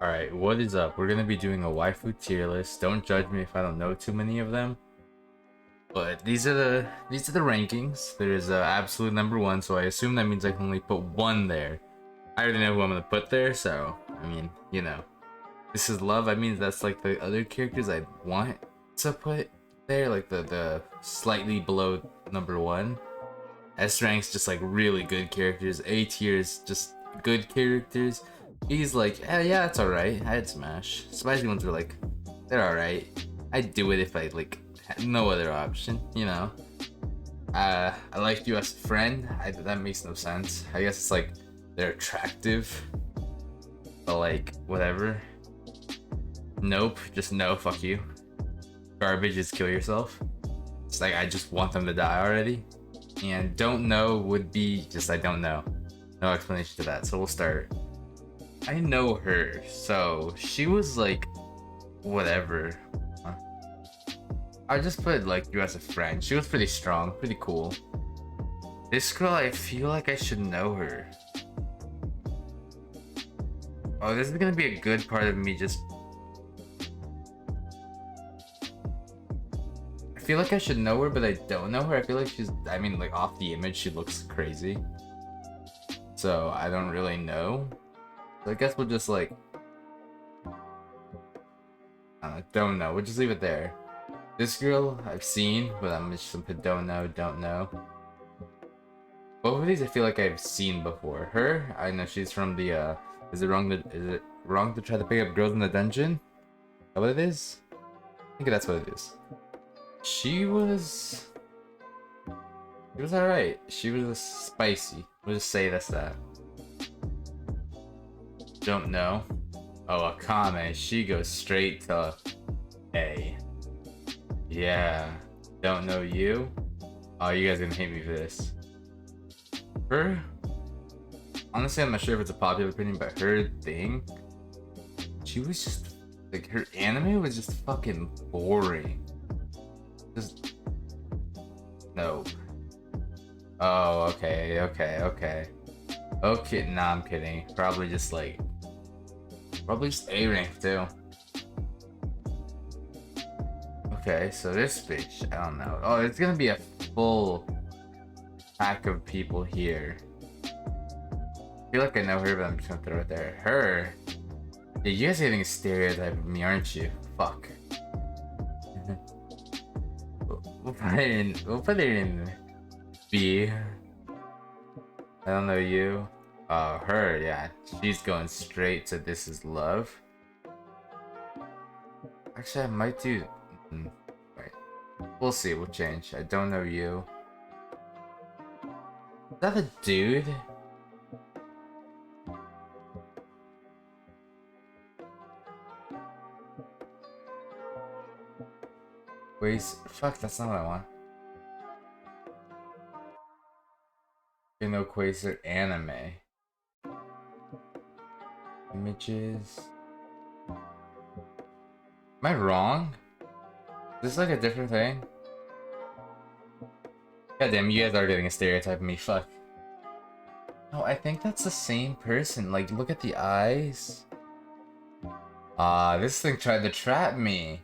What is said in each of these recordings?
Alright, what is up? We're gonna be doing a waifu tier list. Don't judge me if I don't know too many of them. But these are the rankings. There is absolute number one, so I assume that means I can only put one there. I already know who I'm gonna put there, so I mean, you know. This is love, I mean that's like the other characters I want to put there, like the slightly below number one. S rank's just like really good characters. A tier's just good characters. He's like, yeah, it's alright. I'd smash. Spicy ones are like, they're alright. I'd do it if I like had no other option, you know. I like you as a friend. That makes no sense. I guess it's like they're attractive, but like whatever. Nope, just no. Fuck you. Garbage is kill yourself. It's like I just want them to die already. And don't know would be just I don't know. No explanation to that. So we'll start. I know her, so she was like whatever. Huh? I just put like you as a friend. She was pretty strong, pretty cool. This girl, I feel like I should know her. Oh, this is gonna be a good part of me just. I feel like I should know her, but I don't know her. I feel like I mean, like off the image, she looks crazy. So I don't really know. So I guess we'll just like, don't know. We'll just leave it there. This girl I've seen, but I'm just gonna put don't know. Both of these I feel like I've seen before. Her, I know she's from the, is it wrong to try to pick up girls in the dungeon? Is that what it is? I think that's what it is. She was alright. She was spicy. We'll just say that's that. Don't know. Oh, Akame, she goes straight to A. Yeah. Don't know you? Oh, you guys are gonna hate me for this. Her? Honestly, I'm not sure if it's a popular opinion, but her thing, she was just, like, her anime was just fucking boring. Just, no. Oh, okay. Okay, nah, I'm kidding. Probably just A rank too. Okay, so this bitch, I don't know. Oh, it's gonna be a full pack of people here. I feel like I know her, but I'm just gonna throw it there. Her? Yeah, you guys are getting a stereotype of me, aren't you? Fuck. We'll put it in B. I don't know you. Oh, her, yeah. She's going straight to This Is Love. Actually, I might do... Wait. We'll see, we'll change. I don't know you. Is that a dude? Wait, fuck, that's not what I want. You know, Quasar anime. Images. Am I wrong? Is this like a different thing? God damn, you guys are getting a stereotype of me, fuck. No, I think that's the same person. Like, look at the eyes. Ah, this thing tried to trap me.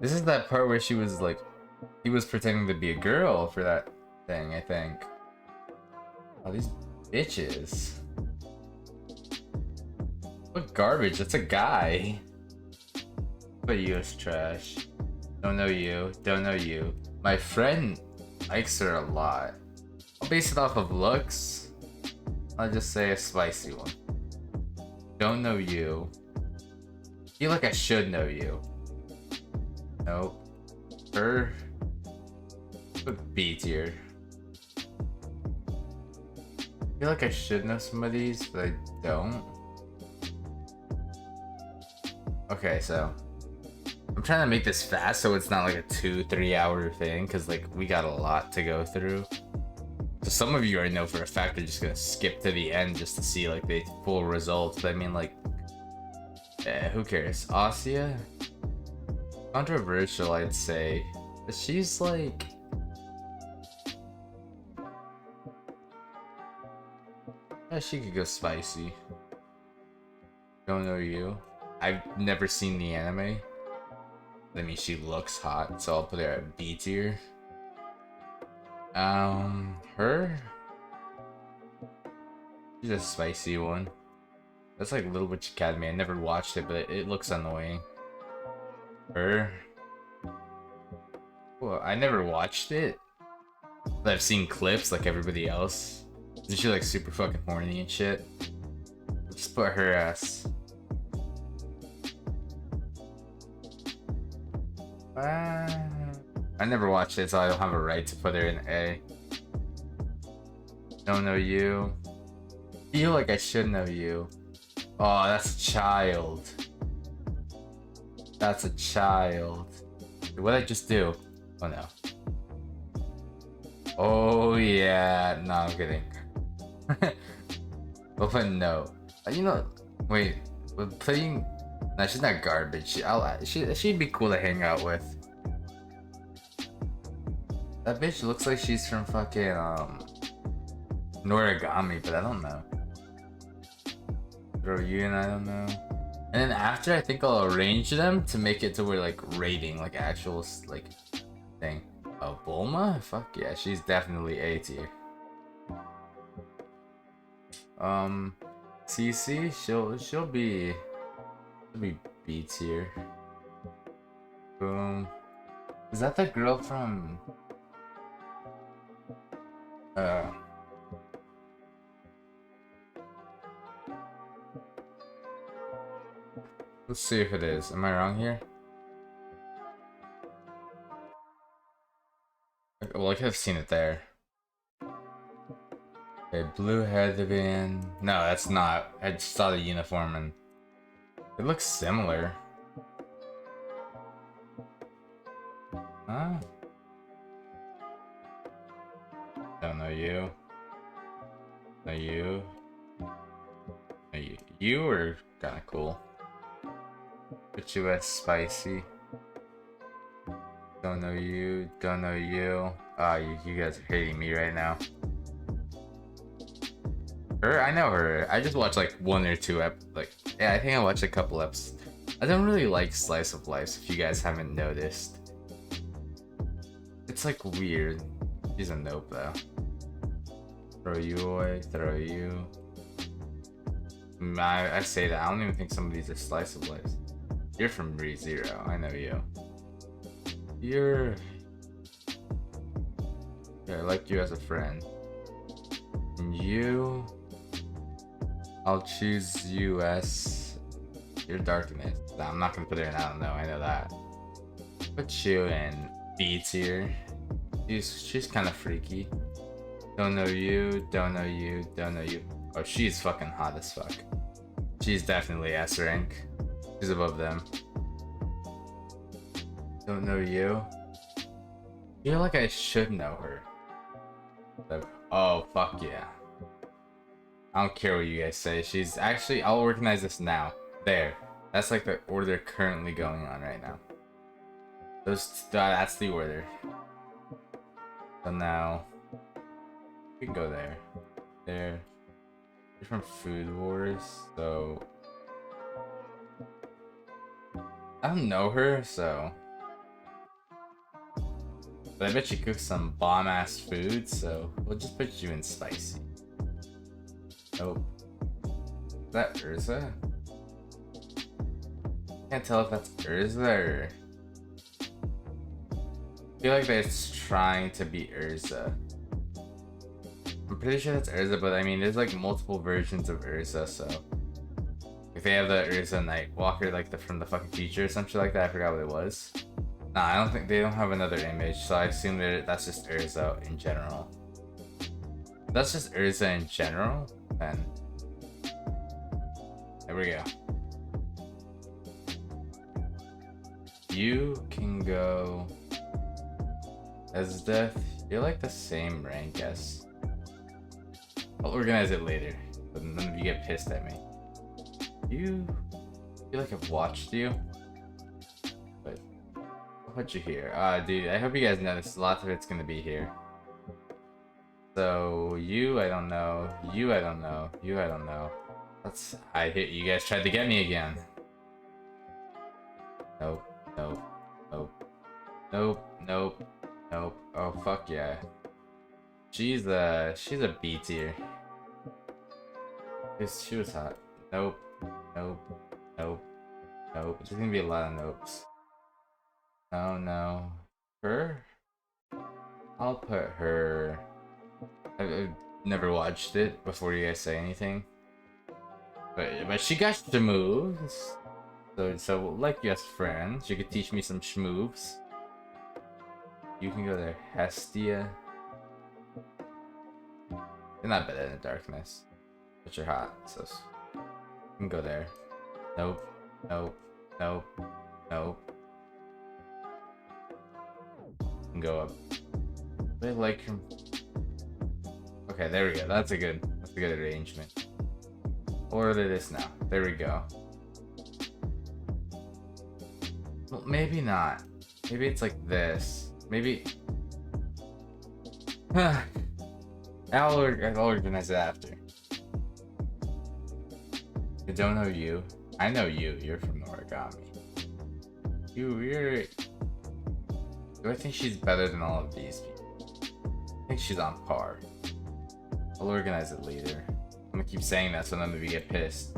This is that part where she was like, he was pretending to be a girl for that thing, I think. Oh, these bitches. What garbage? That's a guy. But you is trash. Don't know you. Don't know you. My friend likes her a lot. I'll base it off of looks. I'll just say a spicy one. Don't know you. Feel like I should know you. Nope. Her. Put B tier. I feel like I should know some of these, but I don't. Okay, so I'm trying to make this fast so it's not like a 2-3 hour thing, because like we got a lot to go through. So some of you already know for a fact they're just gonna skip to the end just to see like the full results. But I mean, like, who cares? Asia, controversial, I'd say. But she's like, yeah, she could go spicy. Don't know you. I've never seen the anime. I mean, she looks hot, so I'll put her at B tier. Her? She's a spicy one. That's like Little Witch Academy. I never watched it, but it looks annoying. Her? Well, I never watched it, but I've seen clips like everybody else. Isn't she like super fucking horny and shit? Let's put her as... I never watched it, so I don't have a right to put her in A. Don't know you. Feel like I should know you. Oh, that's a child. That's a child. What did I just do? Oh no. Oh yeah. No, I'm kidding. But no. You know, wait. With playing. No, she's not garbage. She'd be cool to hang out with. That bitch looks like she's from fucking Noragami, but I don't know. Throw you in, I don't know. And then after, I think I'll arrange them to make it to where like rating, like actual like thing. Oh, Bulma? Fuck yeah, she's definitely A tier. CC, she'll be B tier. Boom. Is that the girl from? Let's see if it is. Am I wrong here? Well, I could have seen it there. Okay, blue headband. No, that's not. I just saw the uniform and it looks similar. Huh? Don't know you. Know you. Know you. You are kinda cool. Put you as spicy. Don't know you. Don't know you. Ah, you guys are hating me right now. Her? I know her. I just watched like one or two yeah, I think I watched a couple episodes. I don't really like slice of life, if you guys haven't noticed. It's like weird. She's a nope though. Throw you away, throw you. I say that, I don't even think some of these are slice of life. You're from ReZero, I know you. Yeah, I like you as a friend. And you... I'll choose you as... You're darkness. No, I'm not gonna put her in, I don't know, I know that. Put you in B tier. She's kind of freaky. Don't know you, don't know you, don't know you. Oh, she's fucking hot as fuck. She's definitely S rank. She's above them. Don't know you. I feel like I should know her. Oh, fuck yeah. I don't care what you guys say. She's actually, I'll organize this now. There. That's like the order currently going on right now. That's the order. So now, we can go there. There. You're from Food Wars, so... I don't know her, so... But I bet she cooks some bomb-ass food, so we'll just put you in spicy. Nope. Is that Urza? Can't tell if that's Urza or... I feel like they're trying to be Urza. I'm pretty sure that's Urza, but I mean, there's like multiple versions of Urza, so... If they have the Urza Nightwalker, like from the fucking future or something like that, I forgot what it was. Nah, I don't think they don't have another image, so I assume that that's just Urza in general. If that's just Urza in general, then there we go. You can go as Death. You're like the same rank as. I'll organize it later, but none of you get pissed at me. You feel like I've watched you, but I'll put you here. Dude, I hope you guys noticed lots of it's gonna be here. So you, I don't know. You, I don't know. You, I don't know. I hit you guys tried to get me again. Nope, nope, nope, nope, nope, nope. Oh fuck yeah. She's a B tier. She was hot. Nope, nope, nope, nope. There's gonna be a lot of nopes. No, no. Her? I'll put her. I've never watched it before you guys say anything. But she got the moves. So like yes friends, she could teach me some schmoves. You can go there. Hestia. You're not better than darkness. But you're hot, so you can go there. Nope. Nope. Nope. Nope. You can go up. I like him. Okay, there we go. That's a good arrangement. Order this now. There we go. Well, maybe not. Maybe it's like this. Maybe. I'll organize it after. I don't know you. I know you. You're from Origami. You're. Do I think she's better than all of these people? I think she's on par. I'll organize it later. I'm gonna keep saying that so none of you get pissed.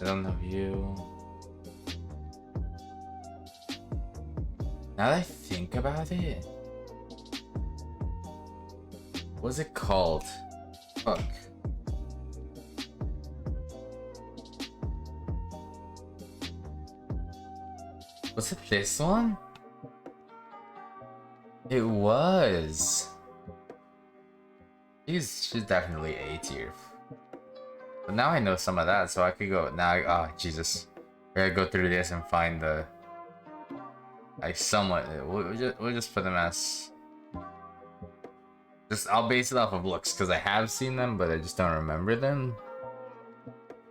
I don't know you. Now that I think about it, what's it called? Fuck. Was it this one? It was. She's definitely A tier. But now I know some of that, so I could go now. Oh Jesus, I gotta go through this and find the. Like somewhat, we'll just put them as. I'll base it off of looks because I have seen them, but I just don't remember them.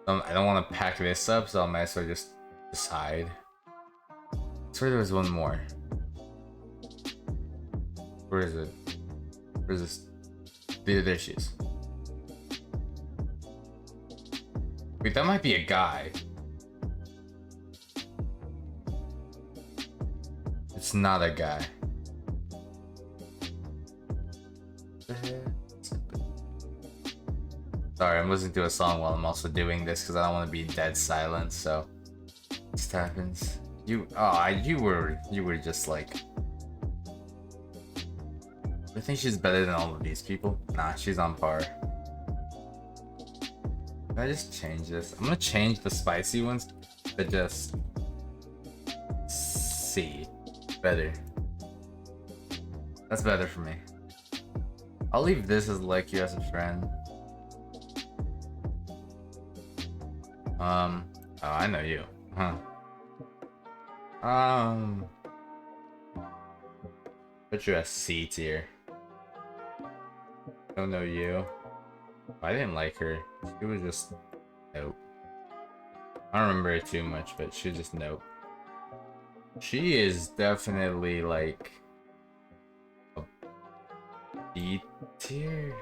I don't want to pack this up, so I might as well just decide. I swear there was one more. Where is it? Where's this? There she is. Wait, that might be a guy. It's not a guy. Sorry, I'm listening to a song while I'm also doing this because I don't want to be dead silent. So this happens. You were just like. I think she's better than all of these people. Nah, she's on par. Can I just change this? I'm gonna change the spicy ones to just C. Better. That's better for me. I'll leave this as like you as a friend. Oh, I know you. Huh. Put you as C tier. Don't know you. I didn't like her. She was just nope. I don't remember it too much, but she was just nope. She is definitely like a B tier.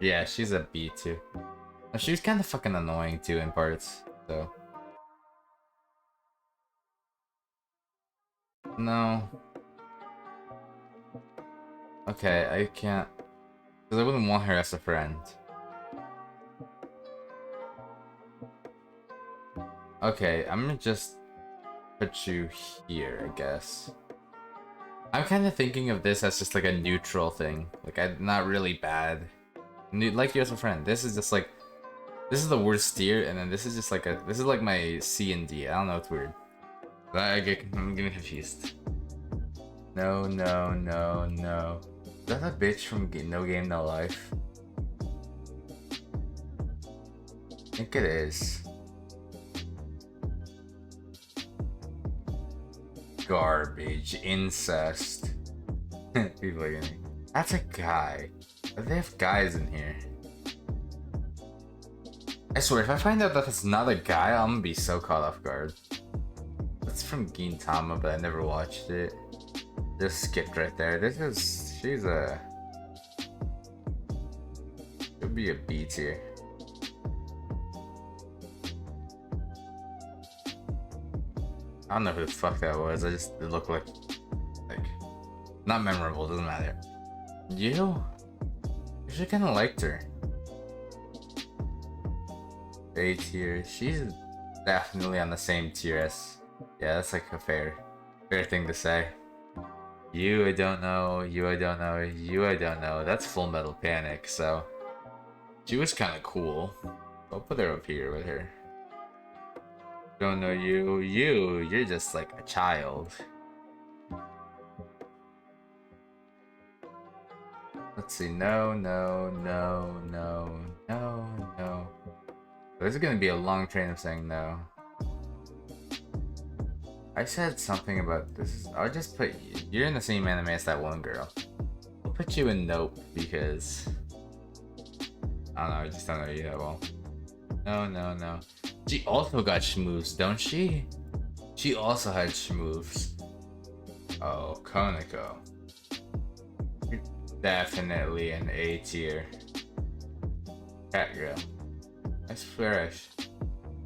Yeah, she's a B tier. She was kind of fucking annoying too in parts, so. No. Okay, I can't. Because I wouldn't want her as a friend. Okay, I'm gonna just put you here, I guess. I'm kind of thinking of this as just like a neutral thing. Like, not really bad. Like you as a friend. This is just like. This is the worst tier, and then this is just like a. This is like my C and D. I don't know, it's weird. I'm getting confused. No, no, no, no. Is that a bitch from No Game No Life? I think it is. Garbage. Incest. People are getting. That's a guy. They have guys in here. I swear, if I find out that it's not a guy, I'm gonna be so caught off guard. That's from Gintama, but I never watched it. Just skipped right there. She's a. She'll be a B tier. I don't know who the fuck that was. It looked like not memorable. Doesn't matter. You should kind of liked her. A tier. She's definitely on the same tier as. Yeah, that's like a fair thing to say. You, I don't know. You, I don't know. You, I don't know. That's Full Metal Panic. So she was kind of cool. I'll put her up here with her. Don't know you. You're just like a child. Let's see. No. There's gonna be a long train of saying no. I said something about this. I'll just put you. You're in the same anime as that one girl. I'll put you in Nope because I don't know. I just don't know you that well. No. She also got schmoves, don't she? She also had schmoves. Oh, Koneko. You're definitely an A tier. Cat girl. I swear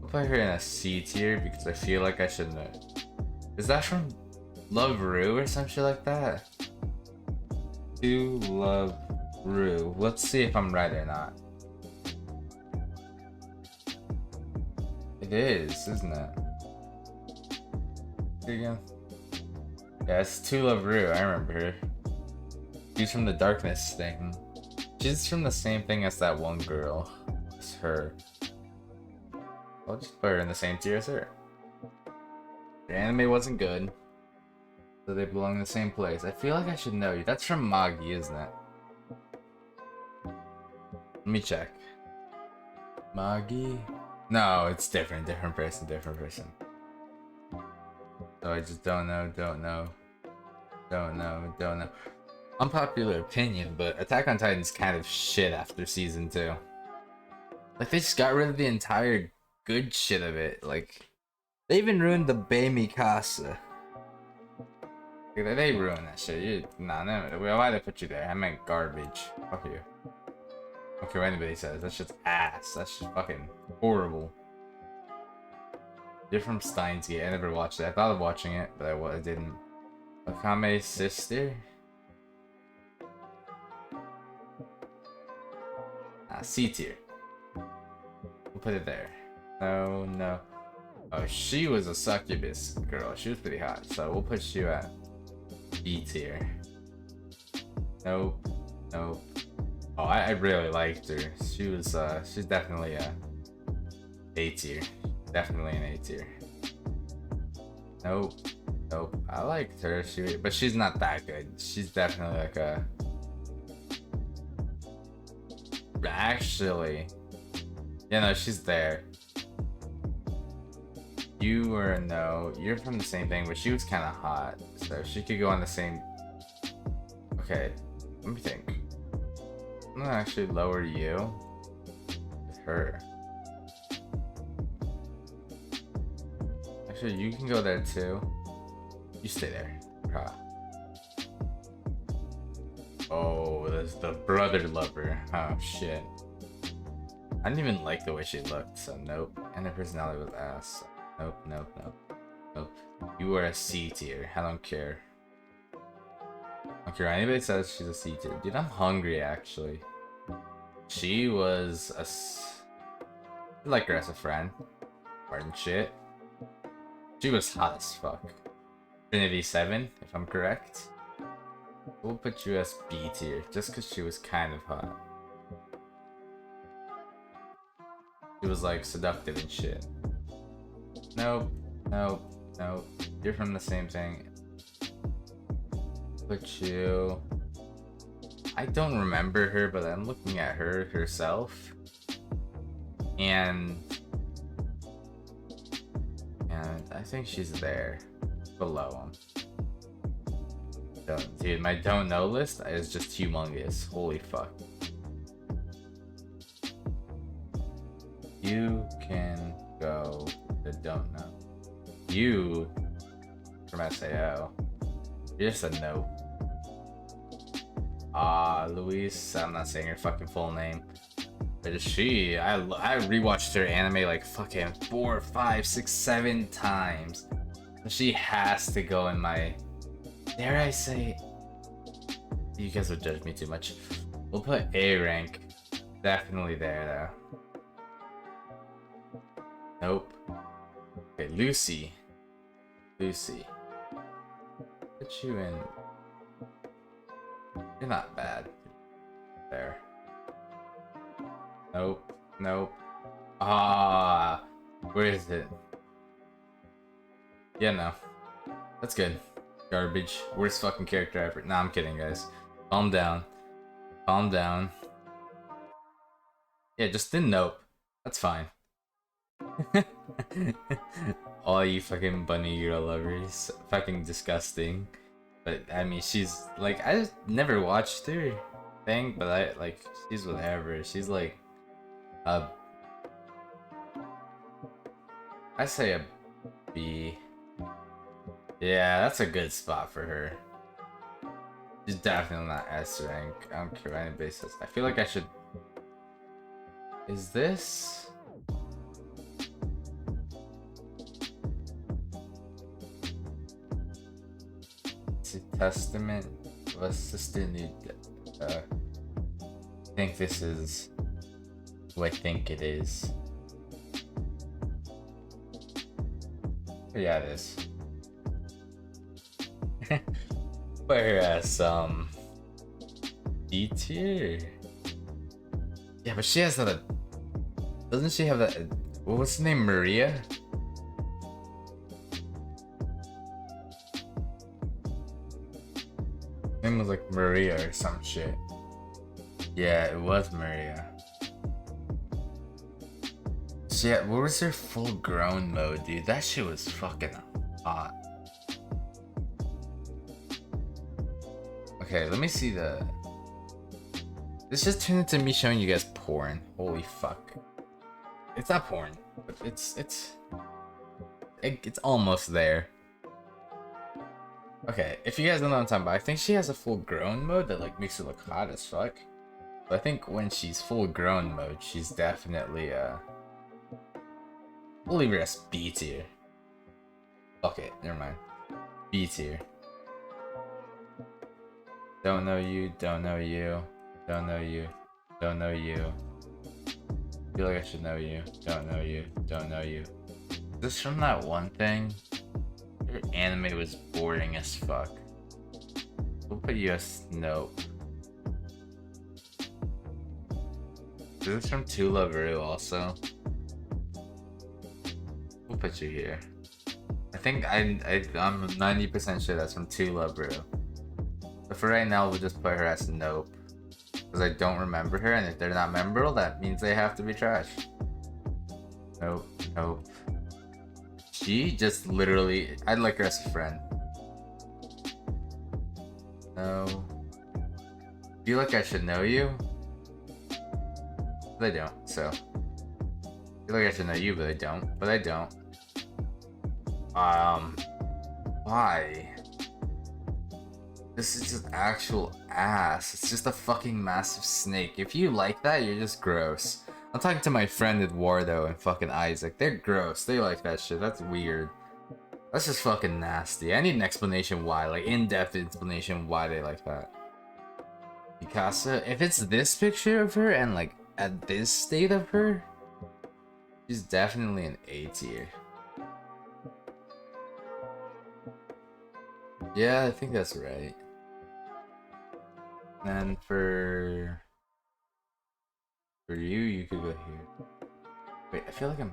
I'll put her in a C tier because I feel like I should know. Is that from Love Ru or some shit like that? To Love Ru. Let's see if I'm right or not. It is, isn't it? Again. Yeah, it's To Love Ru. I remember her. She's from the Darkness thing. She's from the same thing as that one girl. It's her. I'll just put her in the same tier as her. The anime wasn't good, so they belong in the same place. I feel like I should know you. That's from Magi, isn't it? Let me check. Magi? No, it's different. Different person. So I just don't know. Unpopular opinion, but Attack on Titan's kind of shit after season 2. Like, they just got rid of the entire good shit of it. Like, they even ruined the Bei Mikasa. Like, they ruined that shit. No. Why'd I put you there? I meant garbage. Fuck you. I don't care what anybody says. That shit's ass. That's just fucking horrible. You're from Steins Gate. I never watched it. I thought of watching it, but I didn't. Akame's sister? C tier. We'll put it there. No. Oh, she was a succubus girl. She was pretty hot, so we'll put you at B tier. Nope. Oh, I really liked her. She was she's definitely a A tier. Definitely an A tier. Nope. I liked her. But she's not that good. She's definitely like a. Actually, yeah, no, she's there. You were a no. You're from the same thing, but she was kind of hot, so she could go on the same. Okay, let me think. I'm gonna actually lower you with her. Actually, you can go there too. You stay there. Oh, that's the brother lover. Oh shit. I didn't even like the way she looked, so nope. And her personality was ass. So nope. You are a C tier. I don't care. I don't care what anybody says she's a C tier. Dude, I'm hungry actually. She was I like her as a friend. Pardon shit. She was hot as fuck. Trinity 7, if I'm correct. We'll put you as B tier, just because she was kind of hot. She was like seductive and shit. Nope. You're from the same thing. Put you. I don't remember her, but I'm looking at her herself. And I think she's there. Below him. Dude, my don't know list is just humongous. Holy fuck. You can go to don't know. You from SAO. You're just a no. Luis, I'm not saying her fucking full name. But she, I rewatched her anime like fucking 4, 5, 6, 7 times. She has to go in my... Dare I say... You guys would judge me too much. We'll put A rank. Definitely there, though. Nope. Okay, Lucy. Lucy. Put you in... You're not bad. There. Nope. Nope. Ah, where is it? Yeah, no. That's good. Garbage. Worst fucking character ever. Nah, I'm kidding, guys. Calm down. Calm down. Yeah, just didn't nope. That's fine. All you fucking bunny girl lovers. Fucking disgusting. But, I mean, she's, like, I just never watched her thing, but I, like, she's whatever. She's, like, a... I say a B. Yeah, that's a good spot for her. She's definitely not S rank. I don't care what anybody says. I feel like I should... Is this... It's a testament of a sister need. I think this is who I think it is. Yeah, it is. Put her as D tier. Yeah, but she has that. Doesn't she have that? What's the name? Maria. Her name was like Maria or some shit. Yeah, it was Maria. Shit, what was her full grown mode, dude? That shit was fucking hot. Okay, let me see the... This just turned into me showing you guys porn. Holy fuck. It's not porn, but it's almost there. Okay, if you guys don't know what I'm talking about, I think she has a full grown mode that like makes her look hot as fuck. But I think when she's full grown mode, she's definitely we'll leave her as B tier. Fuck it, never mind. B tier. Don't know you, don't know you, don't know you, don't know you. Feel like I should know you, don't know you, don't know you. This from that one thing? Your anime was boring as fuck. We'll put you as nope. Is this from To Love Ru also? We'll put you here. I think I'm 90% sure that's from To Love Ru. But for right now, we'll just put her as nope. Because I don't remember her, and if they're not memorable, that means they have to be trash. Nope, nope. She just literally... I'd like her as a friend. No. Feel like I should know you? But I don't, so... Feel like I should know you, but I don't. But I don't. Why? This is just actual ass. It's just a fucking massive snake. If you like that, you're just gross. I'm talking to my friend Eduardo and fucking Isaac. They're gross. They like that shit. That's weird. That's just fucking nasty. I need an explanation why. Like, in-depth explanation why they like that. Mikasa, if it's this picture of her and like at this state of her, she's definitely an A tier. Yeah, I think that's right. And for you, you could go here. Wait, I feel like I'm...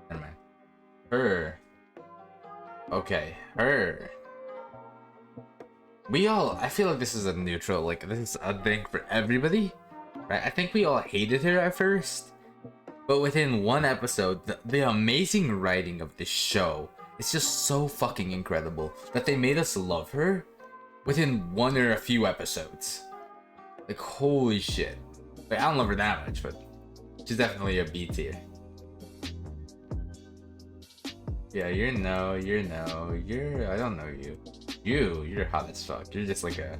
Never mind. Her. Okay, her. We all... I feel like this is a neutral, like, this is a thing for everybody. Right? I think we all hated her at first. But within one episode, the amazing writing of this show is just so fucking incredible that they made us love her within one or a few episodes. Like, holy shit. Like, I don't love her that much, but she's definitely a B tier. Yeah, you're no, I don't know you. You're hot as fuck. You're just like a...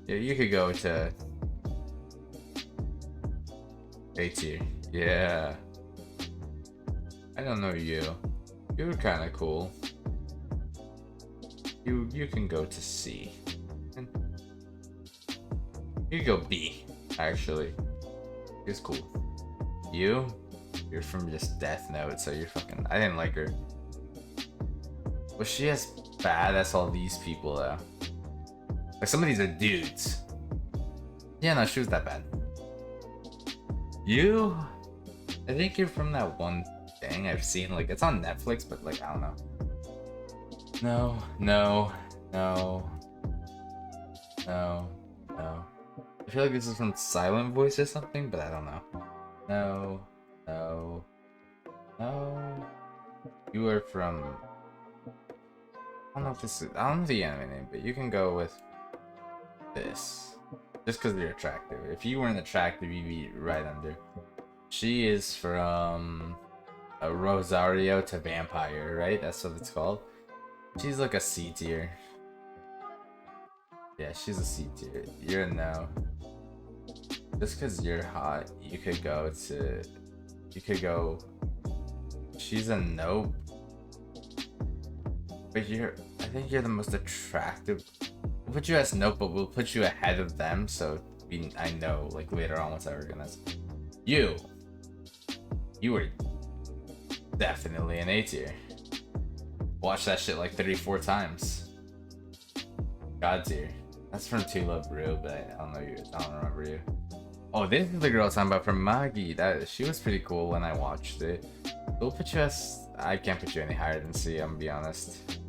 Yeah, you could go to... A tier. Yeah. I don't know you. You're kind of cool. You can go to C. And you go B, actually. It's cool. You're from just Death Note, so you're fucking. I didn't like her. Was she as bad as all these people though? Like some of these are dudes. Yeah, no, she was that bad. You? I think you're from that one thing I've seen. Like it's on Netflix, but like I don't know. No, no, no, no, no. I feel like this is from Silent Voice or something, but I don't know. No, no, no. You are from. I don't know if this is. I don't know the anime name, but you can go with this. Just because you're attractive. If you weren't attractive, you'd be right under. She is from a Rosario to Vampire, right? That's what it's called. She's like a C tier. Yeah, she's a C tier. You're a no. Just because you're hot, you could go to. You could go. She's a nope. But I think you're the most attractive. We'll put you as nope, but we'll put you ahead of them, so I know, like, later on what's ever gonna. You were definitely an A tier. Watch that shit like 34 times. God tier. That's from To Love Ru, but I don't know you. I don't remember you. Oh, this is the girl I'm talking about from Magi. She was pretty cool when I watched it. We'll put you as. I can't put you any higher than C. I'm gonna be honest.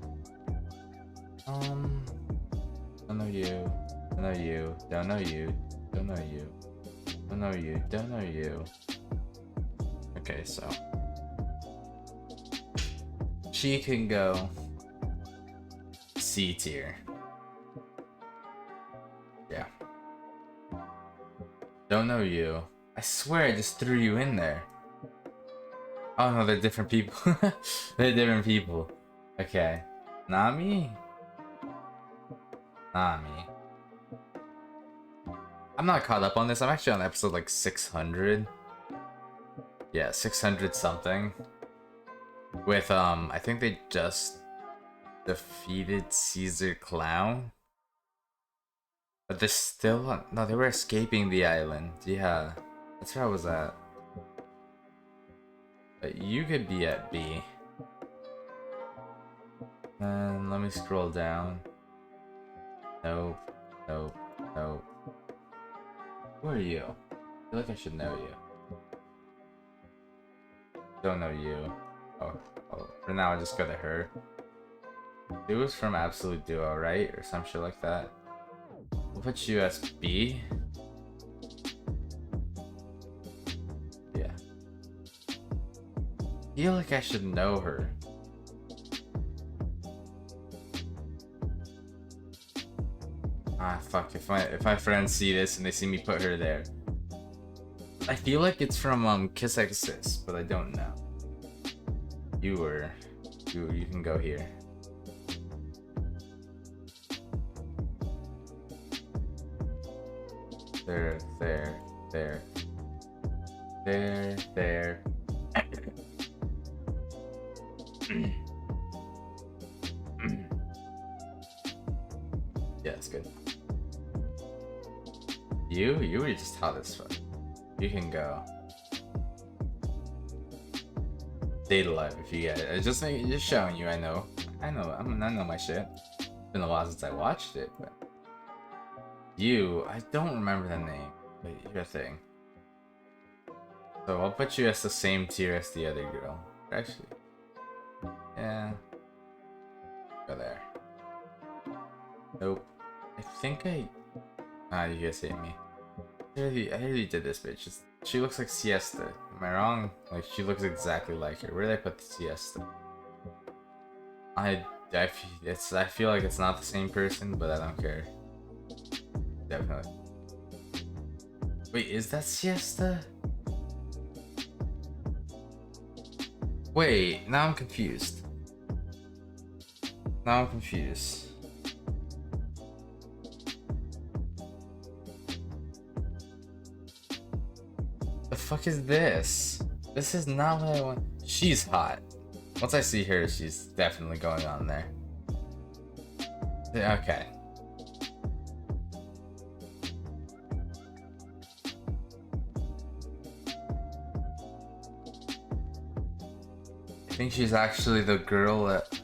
Don't know you. Don't know you. Don't know you. Don't know you. Don't know you. Don't know you. Okay, so she can go C tier. Yeah. Don't know you. I swear I just threw you in there. Oh no, they're different people. They're different people. Okay. Nami? Nami. I'm not caught up on this. I'm actually on episode like 600. Yeah, 600 something. With, I think they just defeated Caesar Clown. But they're still, no, they were escaping the island. Yeah, that's where I was at. But you could be at B. And let me scroll down. Nope, nope, nope. Who are you? I feel like I should know you. Don't know you. Oh, for now I'll just go to her. It was from Absolute Duo, right? Or some shit like that. We'll put you as B. Yeah. I feel like I should know her. Ah, fuck. If my friends see this and they see me put her there. I feel like it's from Kiss X Sis, but I don't know. You can go here. There. Yeah, that's good. You were just hot as fuck. You can go. Data Live if you get it. It's just showing you. I know my shit. It's been a while since I watched it, but I don't remember the name, but you're a thing. So I'll put you as the same tier as the other girl. Actually, yeah. Go there. Nope. I think you guys hate me. I already did this bitch. She looks like Siesta. Am I wrong? Like, she looks exactly like her. Where did I put the Siesta? I feel like it's not the same person, but I don't care. Definitely. Wait, is that Siesta? Wait, now I'm confused. The fuck is this? This is not what I want. She's hot. Once I see her, she's definitely going on there. Okay. I think she's actually the girl that...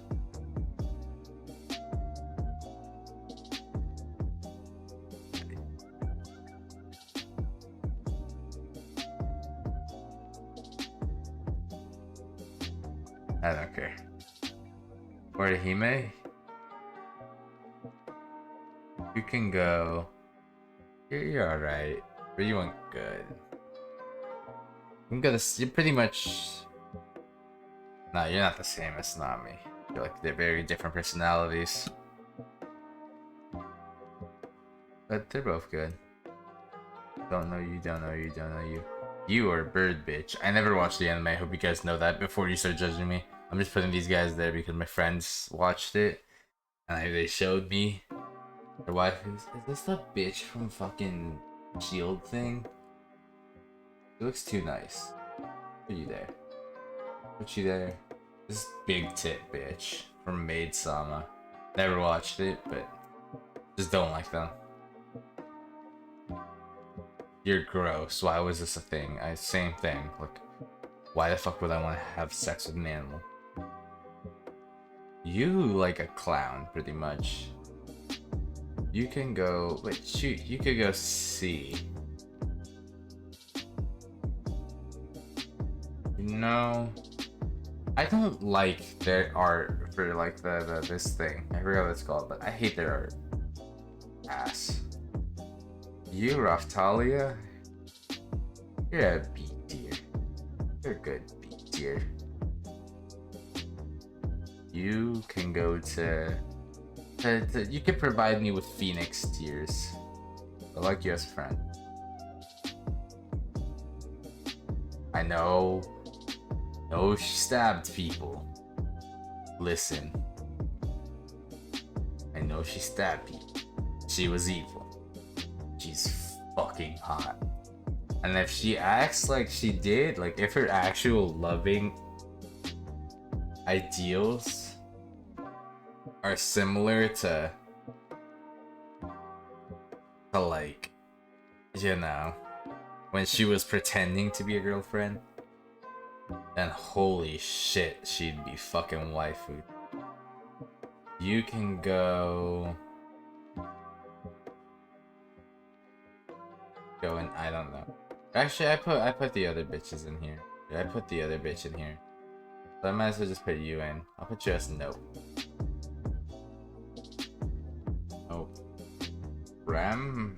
I don't care. Orihime? You can go. You're alright. But you went good. I'm gonna. You're pretty much. No, you're not the same as Nami. You're like, they're very different personalities. But they're both good. Don't know you, don't know you, don't know you. You are bird bitch. I never watched the anime. I hope you guys know that before you start judging me. I'm just putting these guys there because my friends watched it. And they showed me their waifus. Is this the bitch from fucking Shield thing? It looks too nice. Put you there. Put you there. This big tit bitch from Maid Sama. Never watched it, but just don't like them. You're gross. Why was this a thing? Same thing. Like, why the fuck would I want to have sex with an animal? You like a clown, pretty much. You can go. Wait, shoot. You could go C. No. I don't like their art for like this thing. I forgot what it's called, but I hate their art. Ass. You, Raftalia? You're a B tier. You're a good B tier. You can go to you can provide me with Phoenix tiers. I like you as a friend. I know. No, she stabbed people. Listen. I know she stabbed people. She was evil. She's fucking hot. And if she acts like she did, like if her actual loving ideals are similar to like, you know, when she was pretending to be a girlfriend, then holy shit, she'd be fucking waifu. You can go... in, I don't know. Actually, I put the other bitches in here. I put the other bitch in here. So I might as well just put you in. I'll put you as nope. Nope. Ram?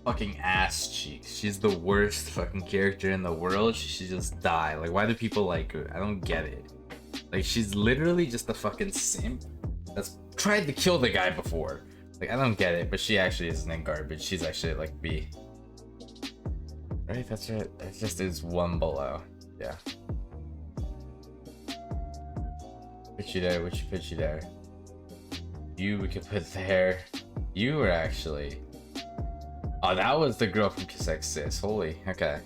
Fucking ass cheeks. She's the worst fucking character in the world. She should just die. Like, why do people like her? I don't get it. Like, she's literally just a fucking simp that's tried to kill the guy before. Like, I don't get it, but she actually isn't in garbage. She's actually like B. Right, that's right. It just is one below. Yeah. Put you there, we should put you there. You we could put there. You were actually... Oh, that was the girl from Kiss X Sis. Holy, okay.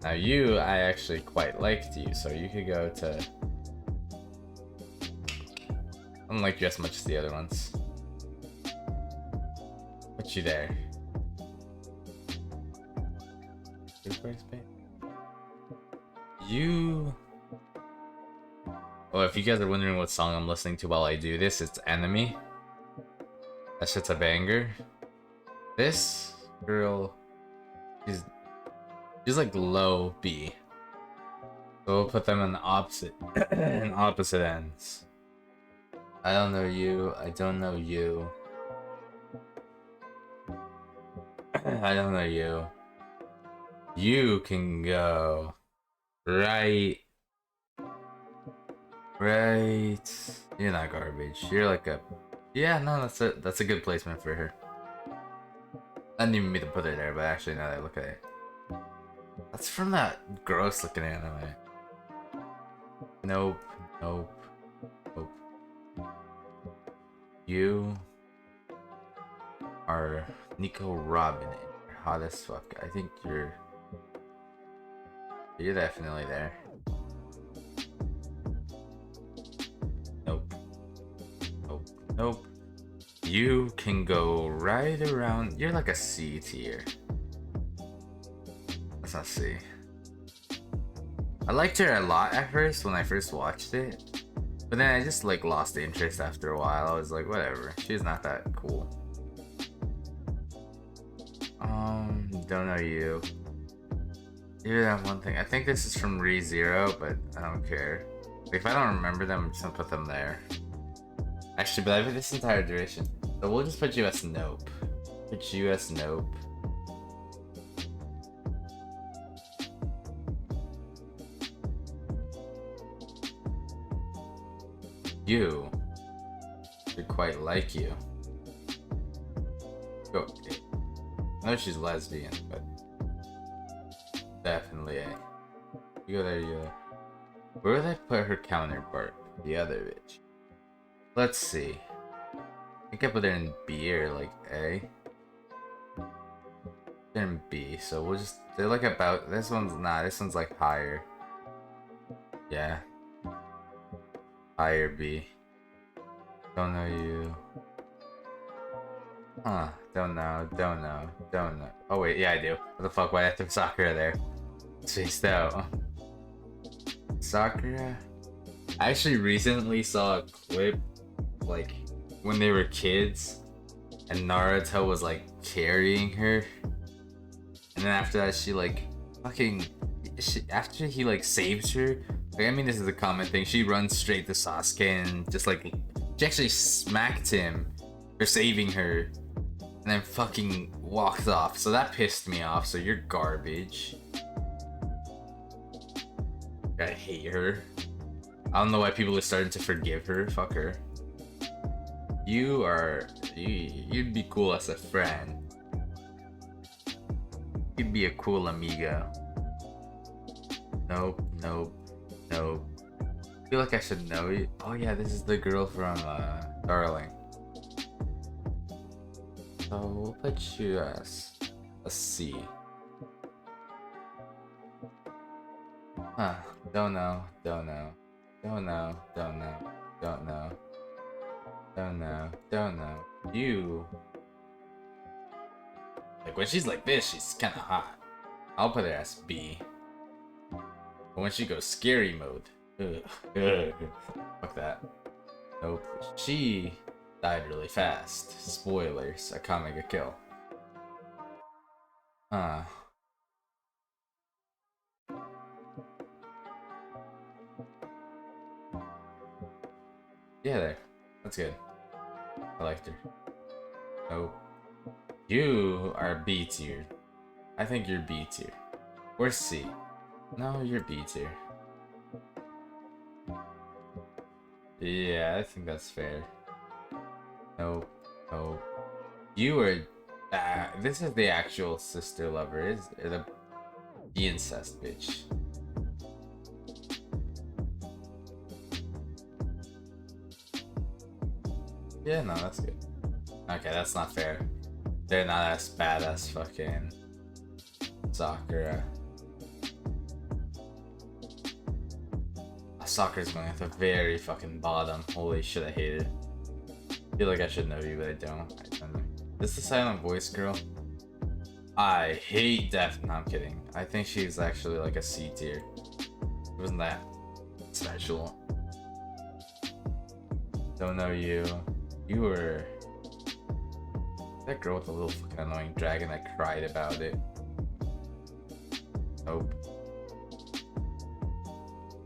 Now you, I actually quite liked you, so you could go to... I don't like you as much as the other ones. Put you there. You... Oh, if you guys are wondering what song I'm listening to while I do this, it's Enemy. That shit's a banger. This girl, she's like low B. So we'll put them in the opposite, in opposite ends. I don't know you. I don't know you. I don't know you. You can go right. You're not garbage. You're like a... Yeah, no, that's a good placement for her. I didn't even mean to put her there, but actually now that I look at it. That's from that gross looking anime. Nope, nope, nope. You are Nico Robin and you're hot as fuck. I think you're You're definitely there. Nope. Nope. Nope. You can go right around. You're like a C tier. Let's not see. I liked her a lot at first when I first watched it, but then I just like lost the interest after a while. I was like, whatever. She's not that cool. Don't know you. You're that one thing. I think this is from ReZero, but I don't care. If I don't remember them, I'm just gonna put them there. Actually, but I have this entire duration. So we'll just put you as Nope. Put you as Nope. You should quite like you. Go. Okay. I know she's lesbian, but definitely A. You go there, you go there. Where would I put her counterpart? The other bitch. Let's see. I think I put her in B or like A. They're in B, so we'll just. They're like about. This one's not. This one's like higher. Yeah. Higher B. Don't know you. Huh. Don't know. Don't know. Don't know. Oh wait, yeah I do. What the fuck? Why I throw Sakura there? Spaced out. Sakura. I actually recently saw a clip, like, when they were kids, and Naruto was like carrying her, and then after that she like fucking. After he like saves her, like I mean this is a common thing. She runs straight to Sasuke and just like she actually smacked him for saving her, and then fucking walked off. So that pissed me off. So you're garbage. I hate her. I don't know why people are starting to forgive her. Fuck her. You are you'd be cool as a friend. You'd be a cool amigo. Nope, nope, nope. I feel like I should know you. Oh yeah, this is the girl from Darling. So we'll put you as a C. Huh. Don't know, don't know. Don't know, don't know, don't know. Don't know, don't know. You. Like when she's like this, she's kinda hot. I'll put her as B. But when she goes scary mode, ugh, fuck that. Nope. She died really fast. Spoilers. I can't make a kill. Huh. Yeah, there. That's good. I liked her. Nope. You are B tier. I think you're B tier. Or C. No, you're B tier. Yeah, I think that's fair. Nope. Nope. You are. This is the actual sister lover. Is the incest bitch. Yeah, no, that's good. Okay, that's not fair. They're not as bad as fucking Sakura. Sakura's going at the very fucking bottom. Holy shit, I hate it. I feel like I should know you, but I don't. Is this the silent voice girl? I hate Death. No, I'm kidding. I think she's actually like a C tier. It wasn't that special. Don't know you. You were that girl with the little fucking annoying dragon that cried about it. Nope.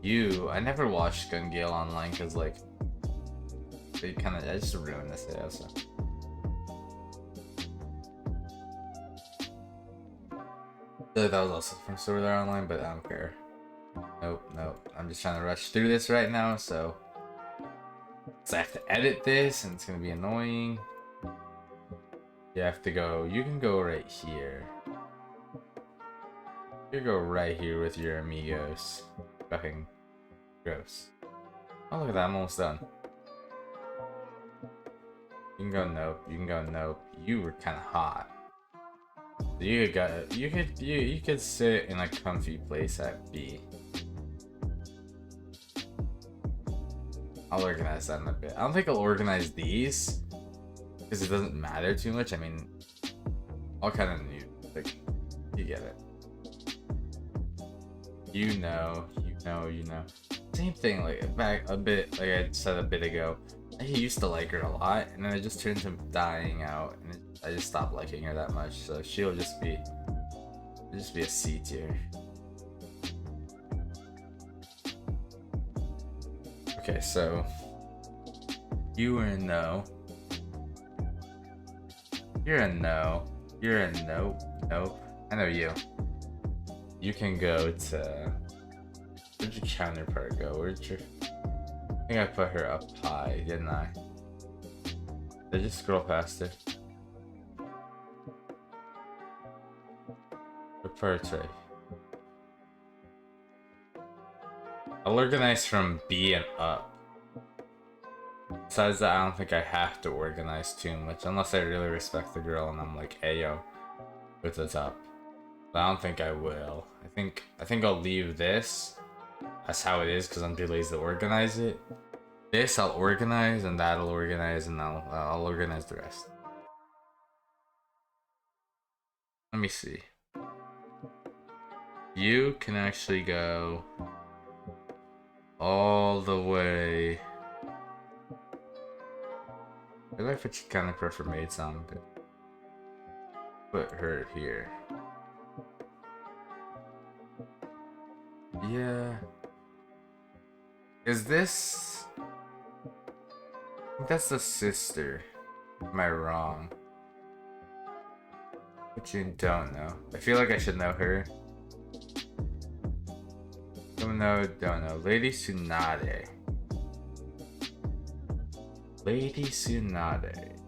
You, I never watched Gun Gale online because like they kind of I just ruined this video. So I feel like that was also from Sword Art Online, but I don't care. Nope, nope. I'm just trying to rush through this right now, so I have to edit this, and it's gonna be annoying. You have to go. You can go right here. You go right here with your amigos. Fucking gross. Oh, look at that. I'm almost done. You can go nope. You can go nope. You were kind of hot. You could sit in a comfy place at B. I'll organize that in a bit. I don't think I'll organize these because it doesn't matter too much. I mean, I'll kind of new, like, you get it. You know. Same thing, like back a bit, like I said a bit ago. I used to like her a lot, and then it just turned to dying out, and I just stopped liking her that much. So she'll just be a C tier. Okay, so you are a no. You're a no. You're a nope. Nope. I know you. You can go to. Where'd your counterpart go? I think I put her up high, didn't I? Did I just scroll past her? The portrait. I'll organize from B and up. Besides that, I don't think I have to organize too much unless I really respect the girl and I'm like, hey yo, go to the top. But I don't think I will. I think I'll leave this as how it is because I'm too lazy to organize it. This I'll organize and that'll organize and I'll organize the rest. Let me see. You can actually go all the way. Where do I put kind of prefer mates on? Put her here. Yeah. Is this? I think that's the sister. Am I wrong? But you don't know. I feel like I should know her. Don't know. Lady Tsunade. Lady Tsunade.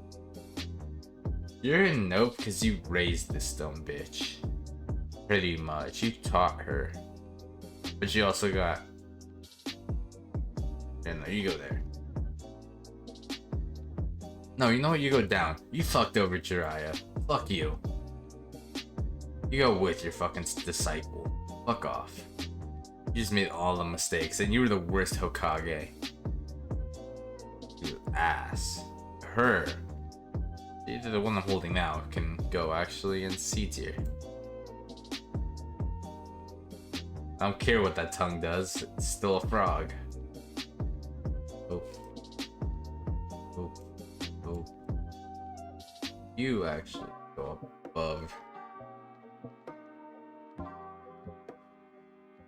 You're a nope because you raised this dumb bitch. Pretty much. You taught her. But you also got... Yeah, no, you go there. No, you know what? You go down. You fucked over Jiraiya. Fuck you. You go with your fucking disciple. Fuck off. You just made all the mistakes, and you were the worst Hokage. You ass. Her. Either the one I'm holding now can go actually in C tier. I don't care what that tongue does. It's still a frog. Oh. You actually go above.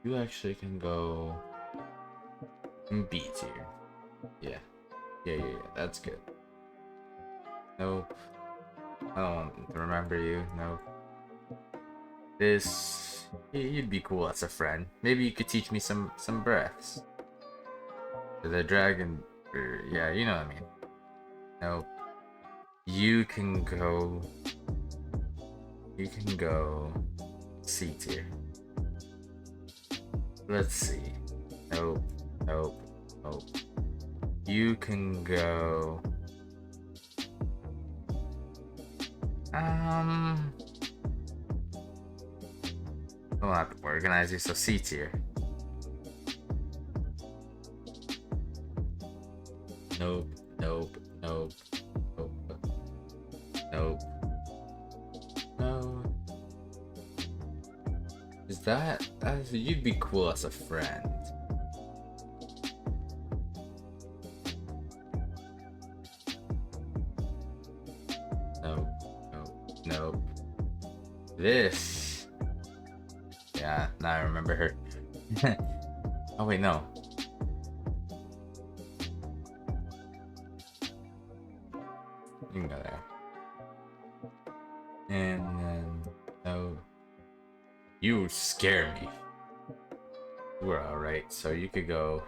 You actually can go in B tier. Yeah. That's good. Nope. I don't want to remember you. Nope. This... You'd be cool as a friend. Maybe you could teach me some breaths. The dragon... yeah, you know what I mean. Nope. You can go C tier. Let's see. Nope. You can go... I don't have to organize you, so C tier. Nope. No. Is that you'd be cool as a friend. Nope. This. Yeah, now I remember her. Oh wait, no. You can go there. And then no. You scare me. We're alright, so you could go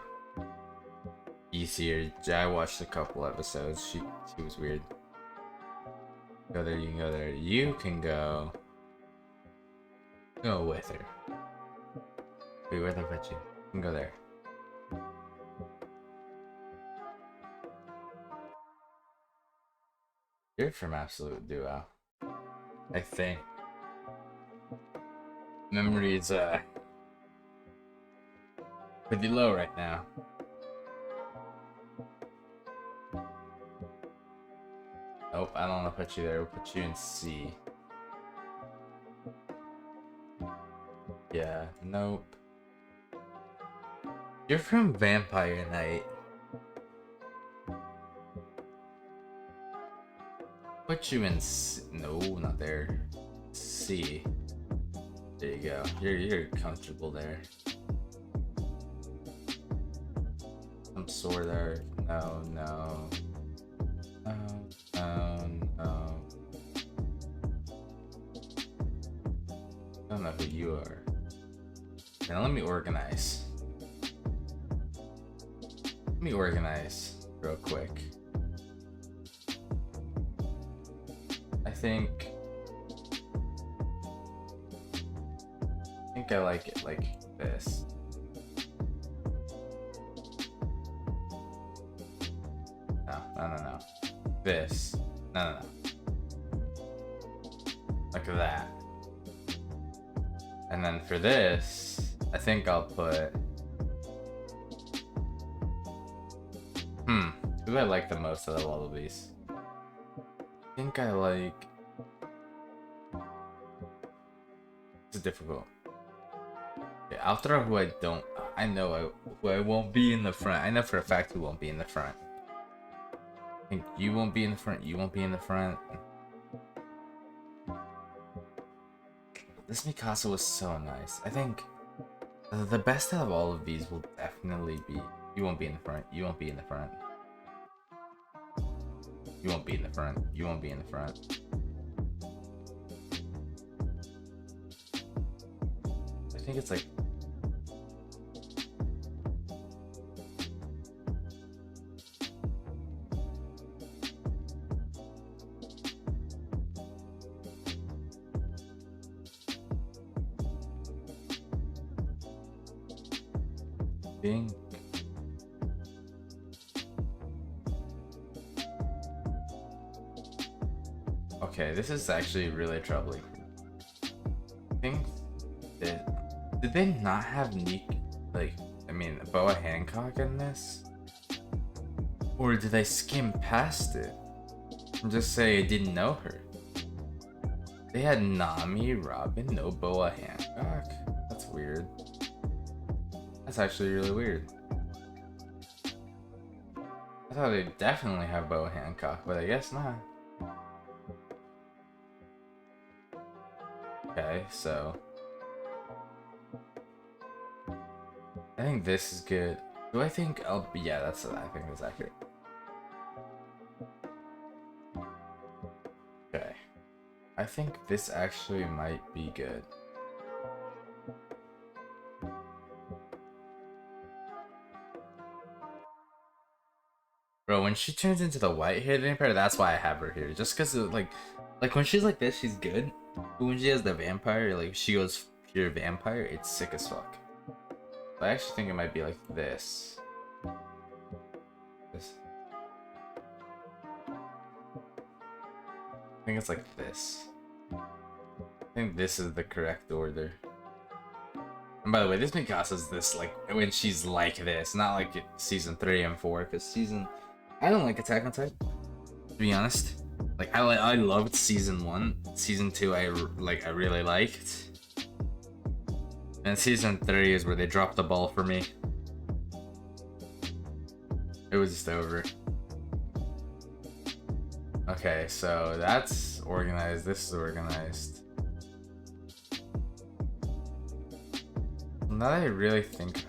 easier. I watched a couple episodes. She was weird. Go there, you can go there. You can go with her. Wait, where the fuck you? You can go there. You're from Absolute Duo, I think. Memory is pretty low right now. Nope, I don't want to put you there. We'll put you in C. Yeah, nope. You're from Vampire Knight. Put you in C. No, not there. C. There you go. You're comfortable there. Some Sword Art. No, no. No, no, no. I don't know who you are. Now let me organize. Let me organize real quick. I think I like it like this. No. This. No. Like that. And then for this, I think I'll put... Who do I like the most out of all of these? I think I like... It's difficult. Okay, I'll throw who I don't... I know who I won't be in the front. I know for a fact who won't be in the front. I think you won't be in the front, you won't be in the front. This Mikasa was so nice. I think the best out of all of these will definitely be... You won't be in the front, you won't be in the front. You won't be in the front, you won't be in the front. I think it's like... Think. Okay, this is actually really troubling. I think that... Did they not have Boa Hancock in this? Or did I skim past it? And just say I didn't know her? They had Nami, Robin, no Boa Hancock? That's weird. That's actually really weird. I thought they'd definitely have Boa Hancock, but I guess not. Okay, so... I think this is good. Do I think I'll be... Yeah, I think that's accurate. Okay. I think this actually might be good. Bro, when she turns into the white-haired vampire, that's why I have her here. Just because, like when she's like this, she's good. But when she has the vampire, like, she goes pure vampire, it's sick as fuck. I actually think it might be like this. This. I think it's like this. I think this is the correct order. And by the way, this Mikasa's this, like, when she's like this, not like season 3 and 4, because I don't like Attack on Titan, to be honest. Like, I loved season 1. Season 2 I really liked. And season 3 is where they dropped the ball for me. It was just over. Okay, so that's organized. This is organized. Now that I really think...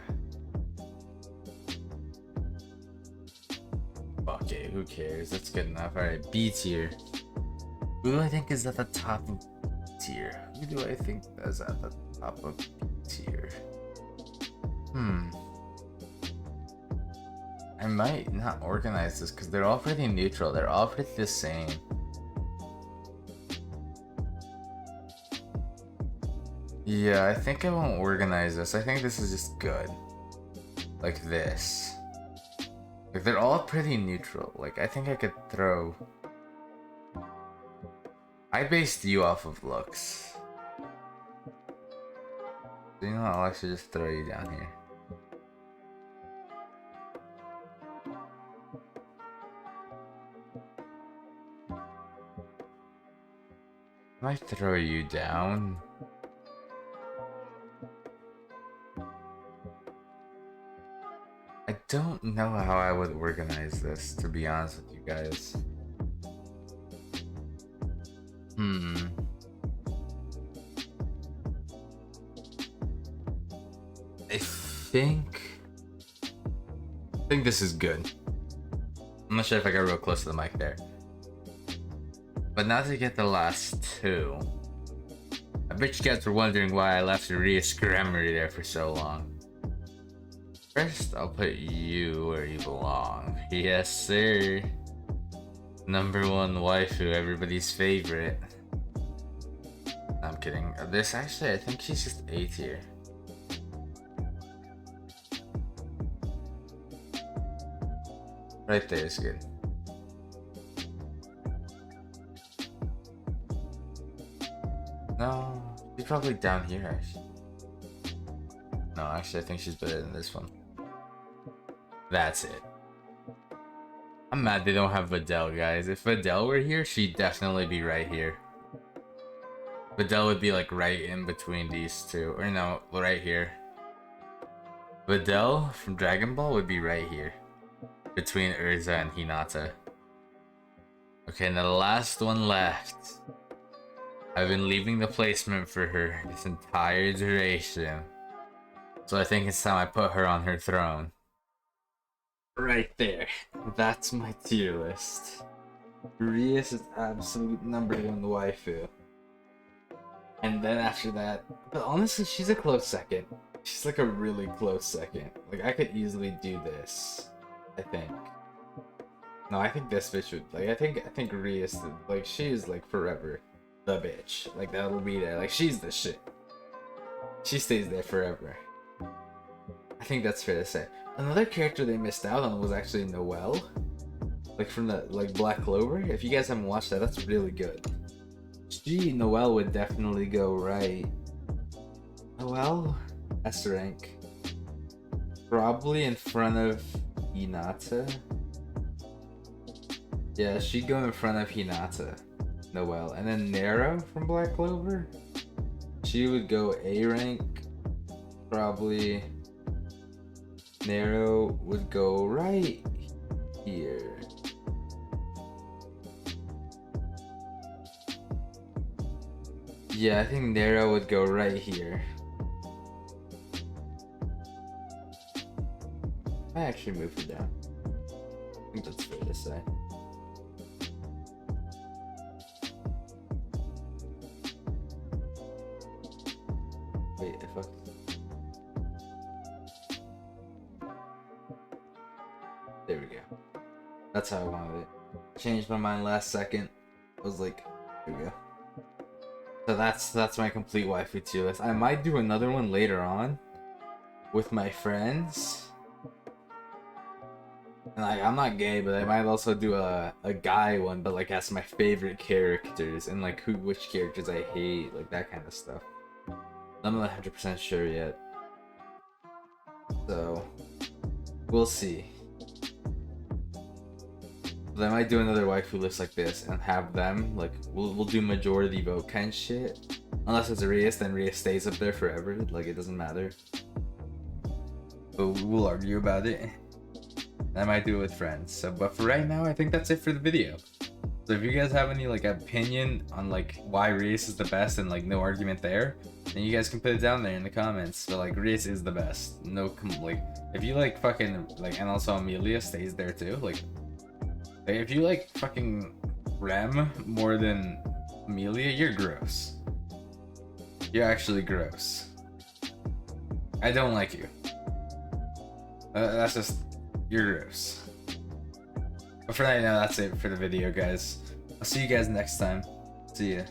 Fuck it, who cares? That's good enough. Alright, B tier. Who do I think is at the top of B tier? Who do I think is at the top of B tier? I might not organize this because they're all pretty neutral. They're all pretty the same. Yeah, I think I won't organize this. I think this is just good. Like this. Like, they're all pretty neutral. Like, I think I could throw... I based you off of looks. So, you know what, I'll actually just throw you down here. I might throw you down. I don't know how I would organize this, to be honest with you guys. I think this is good. I'm not sure if I got real close to the mic there. But now to get the last two. I bet you guys were wondering why I left Urias Grammary there for so long. First, I'll put you where you belong. Yes, sir. Number one waifu, everybody's favorite. I'm kidding. This actually, I think she's just A tier. Right there is good. No, she's probably down here actually. No, actually I think she's better than this one. That's it. I'm mad they don't have Videl, guys. If Videl were here, she'd definitely be right here. Videl would be like right in between these two. Or no, right here. Videl from Dragon Ball would be right here. Between Urza and Hinata. Okay, and the last one left. I've been leaving the placement for her this entire duration. So I think it's time I put her on her throne. Right there. That's my tier list. Rias is absolute number one waifu. And then after that, but honestly, she's a close second. She's like a really close second. Like, I could easily do this, I think. No, I think this bitch would, like, I think Rias, like, she is, like, forever the bitch. Like, that'll be there. Like, she's the shit. She stays there forever. I think that's fair to say. Another character they missed out on was actually Noelle. Like, from the, like, Black Clover. If you guys haven't watched that, that's really good. Noelle would definitely go right. Noelle? S rank. Probably in front of Hinata. Yeah, she'd go in front of Hinata. Noelle. And then Nero from Black Clover. She would go A rank. Probably. Nero would go right here. Yeah, I think Nero would go right here. I actually moved her down. I think that's fair to say. Wait, if I... There we go. That's how I wanted it. Changed my mind last second. I was like, here we go. So that's my complete waifu tier list. I might do another one later on with my friends. And like, I'm not gay, but I might also do a guy one, but like as my favorite characters and like which characters I hate, like that kind of stuff. I'm not 100% sure yet. So we'll see. But I might do another waifu list like this and have them like we'll do majority vote kind of shit. Unless it's Rias, then Rias stays up there forever. Like it doesn't matter. But we'll argue about it. I might do it with friends. So, but for right now, I think that's it for the video. So if you guys have any like opinion on like why Rias is the best and like no argument there, then you guys can put it down there in the comments. So like Rias is the best. No, like if you like fucking like, and also Amelia stays there too. Like if you like fucking Rem more than Amelia, you're gross. You're actually gross. I don't like you. That's just, you're gross. But for right now, that's it for the video, guys. I'll see you guys next time. See ya.